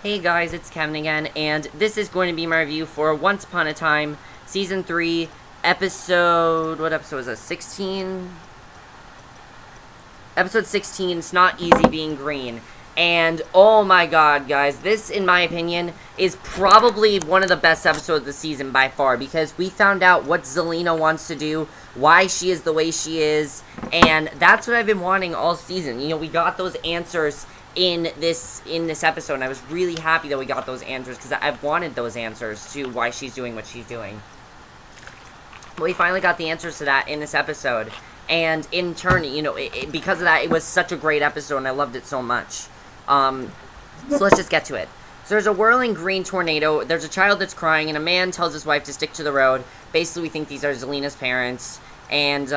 Hey guys, it's Kevin again, and this is going to be my review for Once Upon a Time, Season 3, episode... what episode was that? 16? Episode 16, It's Not Easy Being Green. And, oh my god, guys, this, in my opinion, is probably one of the best episodes of the season by far, because we found out what Zelena wants to do, why she is the way she is, and that's what I've been wanting all season. You know, we got those answers in this episode, and I was really happy that we got those answers, because I've wanted those answers to why she's doing what she's doing. But we finally got the answers to that in this episode, and in turn, you know, because of that, it was such a great episode, and I loved it so much. So let's just get to it. So there's a whirling green tornado, there's a child that's crying, and a man tells his wife to stick to the road. Basically, we think these are Zelena's parents, and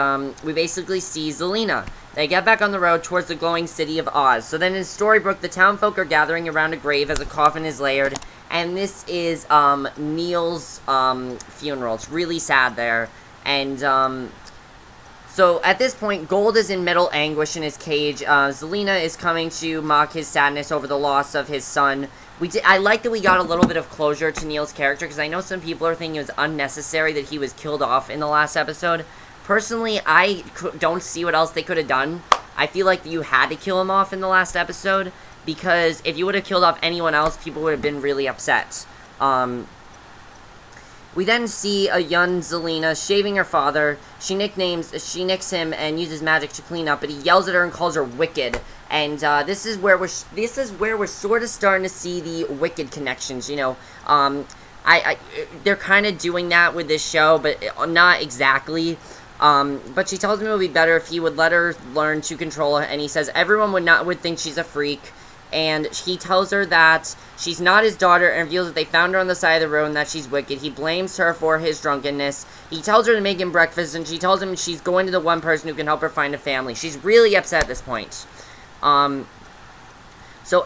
we basically see Zelena. They get back on the road towards the glowing city of Oz. So then in Storybrooke, the townfolk are gathering around a grave as a coffin is layered, and this is Neil's funeral. It's really sad there, and so at this point, Gold is in mental anguish in his cage. Zelena is coming to mock his sadness over the loss of his son. I like that we got a little bit of closure to Neil's character, because I know some people are thinking it was unnecessary that he was killed off in the last episode. Personally, I don't see what else they could have done. I feel like you had to kill him off in the last episode, because if you would have killed off anyone else, people would have been really upset. We then see a young Zelena shaving her father. She nicks him and uses magic to clean up, but he yells at her and calls her wicked. And this is where we're sort of starting to see the wicked connections. You know, they're kind of doing that with this show, but not exactly. But she tells him it would be better if he would let her learn to control her, and he says everyone would think she's a freak. And he tells her that she's not his daughter and reveals that they found her on the side of the road and that she's wicked. He blames her for his drunkenness. He tells her to make him breakfast, and she tells him she's going to the one person who can help her find a family. She's really upset at this point. So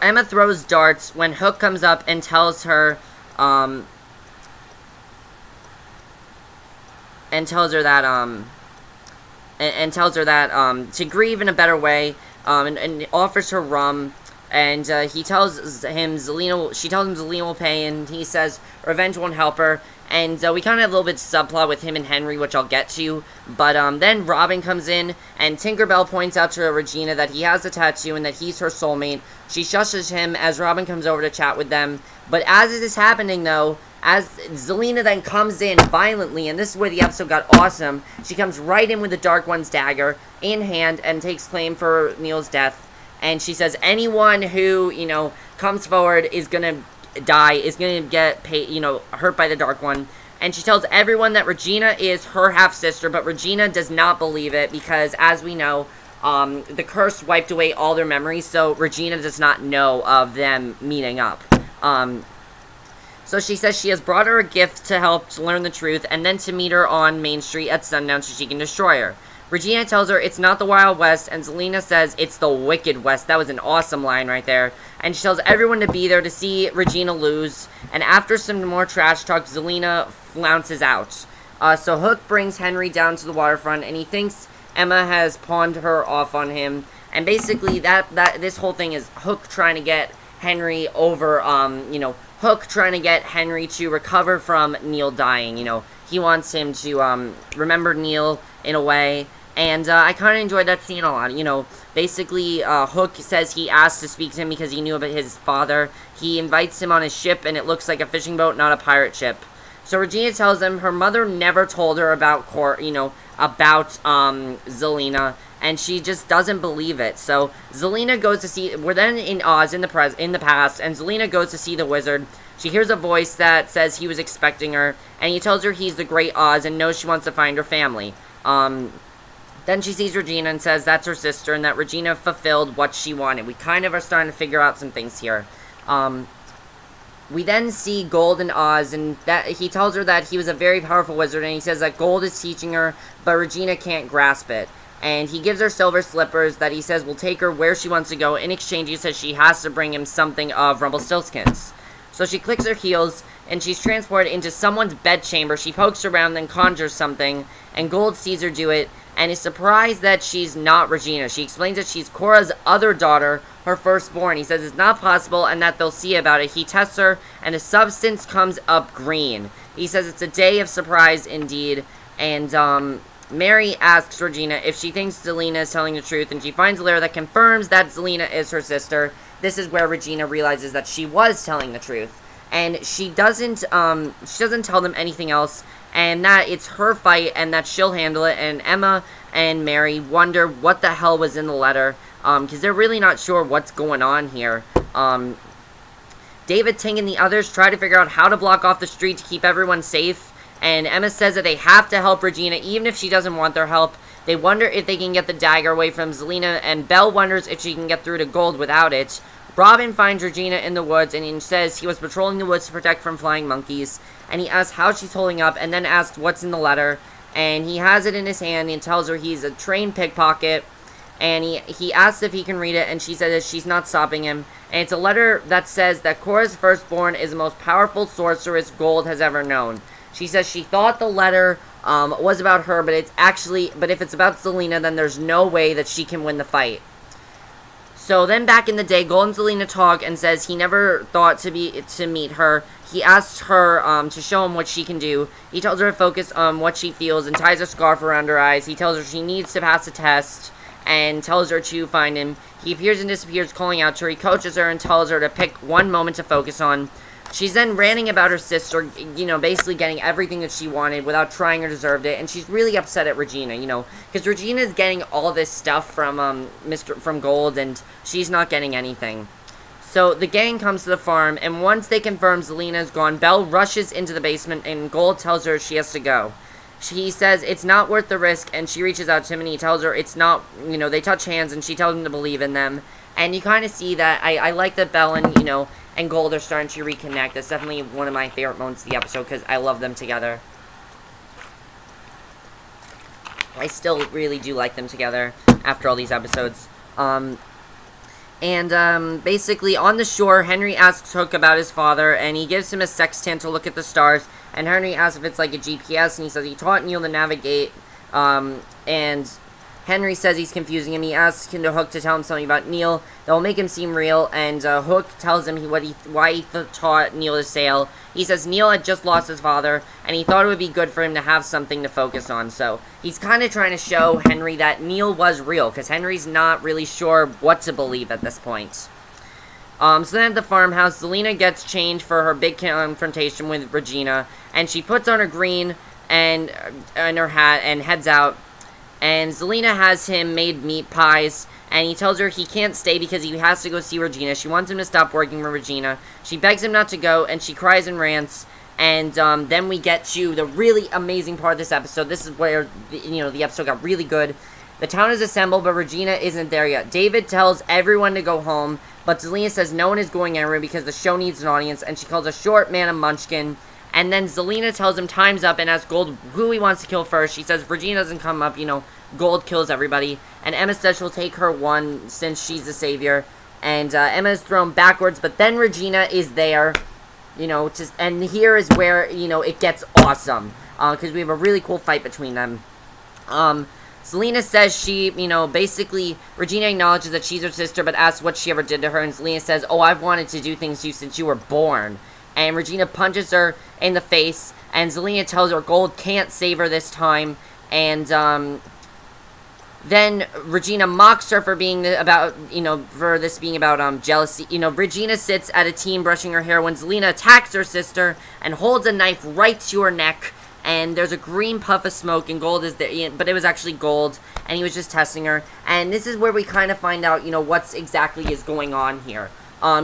Emma throws darts when Hook comes up and tells her, to grieve in a better way, and offers her rum. And she tells him Zelena will pay, and he says revenge won't help her. And we kind of have a little bit of subplot with him and Henry, which I'll get to. But then Robin comes in, and Tinkerbell points out to Regina that he has a tattoo and that he's her soulmate. She shushes him as Robin comes over to chat with them. But as it is happening, though, as Zelena then comes in violently, and this is where the episode got awesome, she comes right in with the Dark One's dagger in hand and takes claim for Neil's death. And she says anyone who, you know, comes forward is going to die, is going to get hurt by the Dark One. And she tells everyone that Regina is her half-sister, but Regina does not believe it because, as we know, the curse wiped away all their memories, so Regina does not know of them meeting up. So she says she has brought her a gift to help to learn the truth, and then to meet her on Main Street at sundown so she can destroy her. Regina tells her it's not the Wild West, and Zelena says it's the Wicked West. That was an awesome line right there. And she tells everyone to be there to see Regina lose. And after some more trash talk, Zelena flounces out. So Hook brings Henry down to the waterfront, and he thinks Emma has pawned her off on him. And basically, this whole thing is Hook trying to get Henry over, Hook trying to get Henry to recover from Neil dying. You know, he wants him to remember Neil in a way. And I kind of enjoyed that scene a lot. You know, basically, Hook says he asked to speak to him because he knew about his father. He invites him on his ship, and it looks like a fishing boat, not a pirate ship. So Regina tells him her mother never told her about Zelena, and she just doesn't believe it. So Zelena goes to see. We're then in Oz in the past, and Zelena goes to see the wizard. She hears a voice that says he was expecting her, and he tells her he's the Great Oz and knows she wants to find her family. Then she sees Regina and says that's her sister and that Regina fulfilled what she wanted. We kind of are starting to figure out some things here. We then see Gold in Oz, and that he tells her that he was a very powerful wizard, and he says that Gold is teaching her, but Regina can't grasp it. And he gives her silver slippers that he says will take her where she wants to go. In exchange, he says she has to bring him something of Rumpelstiltskin's. So she clicks her heels, and she's transported into someone's bedchamber. She pokes around, then conjures something, and Gold sees her do it, and is surprised that she's not Regina. She explains that she's Cora's other daughter, her firstborn. He says it's not possible and that they'll see about it. He tests her, and the substance comes up green. He says it's a day of surprise indeed, and Mary asks Regina if she thinks Zelena is telling the truth, and she finds a letter that confirms that Zelena is her sister. This is where Regina realizes that she was telling the truth, and she doesn't tell them anything else, and that it's her fight and that she'll handle it. And Emma and Mary wonder what the hell was in the letter, because they're really not sure what's going on here. David, Ting, and the others try to figure out how to block off the street to keep everyone safe, and Emma says that they have to help Regina even if she doesn't want their help. They wonder if they can get the dagger away from Zelena, and Belle wonders if she can get through to Gold without it. Robin finds Regina in the woods, and he says he was patrolling the woods to protect from flying monkeys, and he asks how she's holding up, and then asks what's in the letter, and he has it in his hand and tells her he's a trained pickpocket, and he asks if he can read it, and she says that she's not stopping him, and it's a letter that says that Cora's firstborn is the most powerful sorceress Gold has ever known. She says she thought the letter was about her, but if it's about Zelena, then there's no way that she can win the fight. So then back in the day, Gold and Zelena talk and says he never thought to meet her. He asks her to show him what she can do. He tells her to focus on what she feels and ties a scarf around her eyes. He tells her she needs to pass a test and tells her to find him. He appears and disappears, calling out to her. He coaches her and tells her to pick one moment to focus on. She's then ranting about her sister, basically getting everything that she wanted without trying or deserved it, and she's really upset at Regina, because Regina's getting all this stuff from Gold, and she's not getting anything. So the gang comes to the farm, and once they confirm Zelena's gone, Belle rushes into the basement, and Gold tells her she has to go. He says it's not worth the risk, and she reaches out to him, and he tells her it's not, they touch hands, and she tells him to believe in them. And you kind of see that, I like that Belle and Gold are starting to reconnect. That's definitely one of my favorite moments of the episode, because I love them together. I still really do like them together after all these episodes. Basically, on the shore, Henry asks Hook about his father, and he gives him a sextant to look at the stars, and Henry asks if it's like a GPS, and he says he taught Neil to navigate, and Henry says he's confusing him. He asks Hook to tell him something about Neil that will make him seem real, and Hook tells him why he taught Neil to sail. He says Neil had just lost his father, and he thought it would be good for him to have something to focus on. So he's kind of trying to show Henry that Neil was real, because Henry's not really sure what to believe at this point. So then at the farmhouse, Zelena gets changed for her big confrontation with Regina, and she puts on her green and her hat and heads out. And Zelena has him made meat pies, and he tells her he can't stay because he has to go see Regina. She wants him to stop working for Regina. She begs him not to go, and she cries and rants. And then we get to the really amazing part of this episode. This is where the episode got really good. The town is assembled, but Regina isn't there yet. David tells everyone to go home, but Zelena says no one is going anywhere because the show needs an audience, and she calls a short man a munchkin. And then Zelena tells him time's up and asks Gold who he wants to kill first. She says Regina doesn't come up, Gold kills everybody. And Emma says she'll take her one since she's the savior. And Emma is thrown backwards, but then Regina is there, and here is where, it gets awesome. Because we have a really cool fight between them. Zelena says she, basically, Regina acknowledges that she's her sister, but asks what she ever did to her. And Zelena says, oh, I've wanted to do things to you since you were born. And Regina punches her in the face, and Zelena tells her Gold can't save her this time, and then Regina mocks her for being about jealousy. Regina sits at a team brushing her hair when Zelena attacks her sister and holds a knife right to her neck, and there's a green puff of smoke, and Gold is there, but it was actually Gold, and he was just testing her, and this is where we kind of find out, what's exactly is going on here.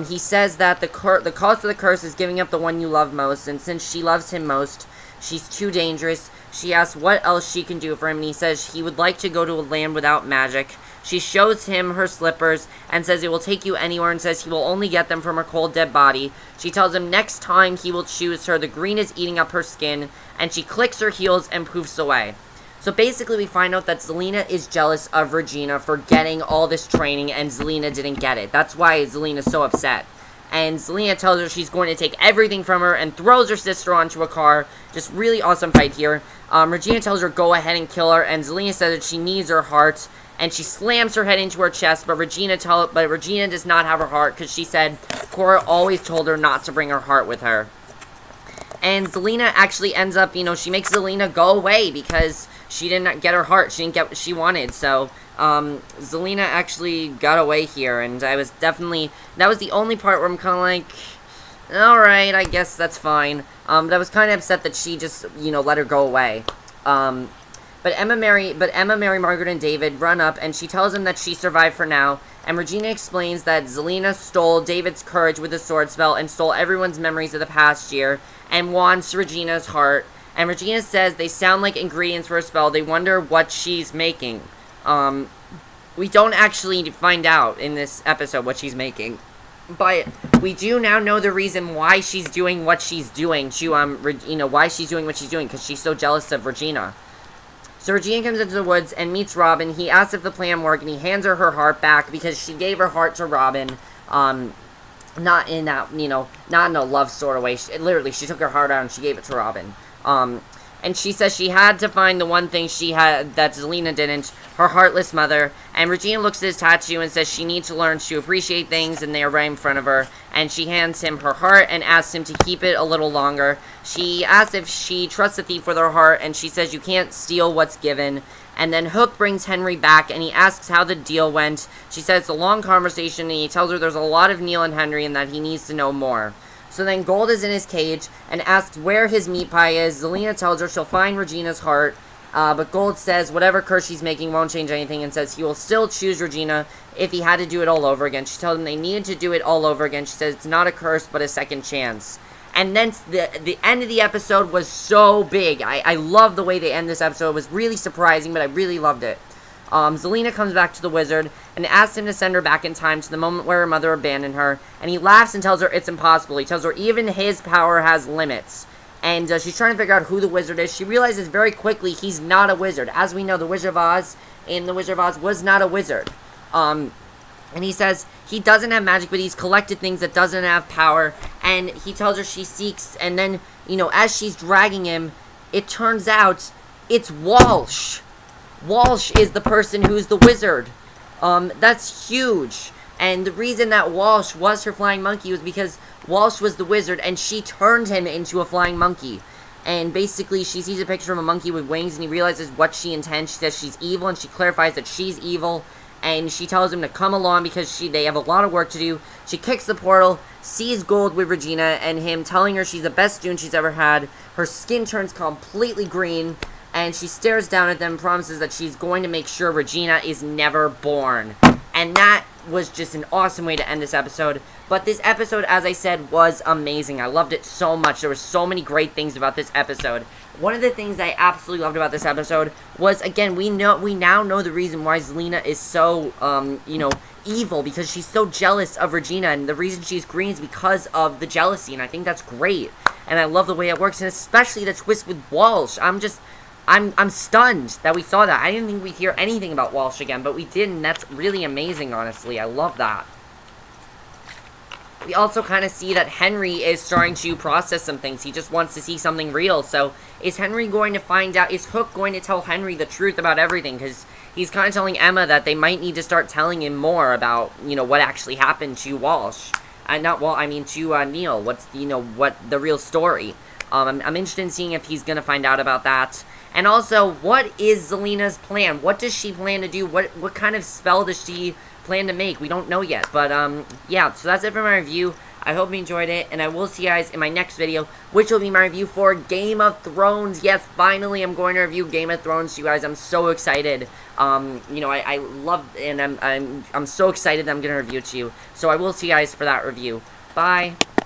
He says that the cost of the curse is giving up the one you love most, and since she loves him most, she's too dangerous. She asks what else she can do for him, and he says he would like to go to a land without magic. She shows him her slippers, and says it will take you anywhere, and says he will only get them from her cold, dead body. She tells him next time he will choose her, the green is eating up her skin, and she clicks her heels and poofs away. So basically we find out that Zelena is jealous of Regina for getting all this training, and Zelena didn't get it. That's why Zelena's so upset. And Zelena tells her she's going to take everything from her and throws her sister onto a car. Just really awesome fight here. Regina tells her go ahead and kill her, and Zelena says that she needs her heart. and she slams her head into her chest, but Regina does not have her heart, because she said Cora always told her not to bring her heart with her. And Zelena actually ends up, she makes Zelena go away because she didn't get her heart. She didn't get what she wanted. So, Zelena actually got away here. And that was the only part where I'm kind of like, alright, I guess that's fine. But I was kind of upset that she just, let her go away. But Emma, Mary, Margaret, and David run up, and she tells them that she survived for now. And Regina explains that Zelena stole David's courage with the sword spell and stole everyone's memories of the past year and wants Regina's heart. And Regina says they sound like ingredients for a spell. They wonder what she's making. We don't actually find out in this episode what she's making. But we do now know the reason why she's doing what she's doing. Why she's doing what she's doing, because she's so jealous of Regina. So Regina comes into the woods and meets Robin. He asks if the plan worked, and he hands her her heart back because she gave her heart to Robin. Not in that, not in a love sort of way. She took her heart out and she gave it to Robin. And she says she had to find the one thing she had that Zelena didn't, her heartless mother. And Regina looks at his tattoo and says she needs to learn to appreciate things, and they are right in front of her. And she hands him her heart and asks him to keep it a little longer. She asks if she trusts the thief with her heart, and she says you can't steal what's given. And then Hook brings Henry back, and he asks how the deal went. She says it's a long conversation, and he tells her there's a lot of Neil and Henry and that he needs to know more. So then Gold is in his cage and asks where his meat pie is. Zelena tells her she'll find Regina's heart, but Gold says whatever curse she's making won't change anything and says he will still choose Regina if he had to do it all over again. She tells him they needed to do it all over again. She says it's not a curse, but a second chance. And then the end of the episode was so big. I love the way they end this episode. It was really surprising, but I really loved it. Zelena comes back to the wizard and asks him to send her back in time to the moment where her mother abandoned her. And he laughs and tells her it's impossible. He tells her even his power has limits. And she's trying to figure out who the wizard is. She realizes very quickly he's not a wizard. As we know, the Wizard of Oz was not a wizard. And he says he doesn't have magic, but he's collected things that doesn't have power. And he tells her she seeks, and then, as she's dragging him, it turns out it's Walsh. Walsh is the person who's the wizard. That's huge. And the reason that Walsh was her flying monkey was because Walsh was the wizard, and she turned him into a flying monkey. And basically, she sees a picture of a monkey with wings, and he realizes what she intends. She says she's evil, and she clarifies that she's evil. And she tells him to come along because they have a lot of work to do. She kicks the portal, sees Gold with Regina, and him telling her she's the best student she's ever had. Her skin turns completely green, and she stares down at them and promises that she's going to make sure Regina is never born. And that was just an awesome way to end this episode. But this episode, as I said, was amazing. I loved it so much. There were so many great things about this episode. One of the things I absolutely loved about this episode was, again, we now know the reason why Zelena is so, evil, because she's so jealous of Regina, and the reason she's green is because of the jealousy, and I think that's great. And I love the way it works, and especially the twist with Walsh. I'm stunned that we saw that. I didn't think we'd hear anything about Walsh again, but we did, and that's really amazing, honestly. I love that. We also kind of see that Henry is starting to process some things. He just wants to see something real. So, is Henry going to find out? Is Hook going to tell Henry the truth about everything? Because he's kind of telling Emma that they might need to start telling him more about, what actually happened to Walsh. To Neil. What's, what the real story. I'm interested in seeing if he's going to find out about that. And also, what is Zelena's plan? What does she plan to do? What kind of spell does she plan to make? We don't know yet. But, yeah, so that's it for my review. I hope you enjoyed it, and I will see you guys in my next video, which will be my review for Game of Thrones. Yes, finally, I'm going to review Game of Thrones, you guys. I'm so excited. I love, and I'm so excited that I'm going to review it to you. So I will see you guys for that review. Bye.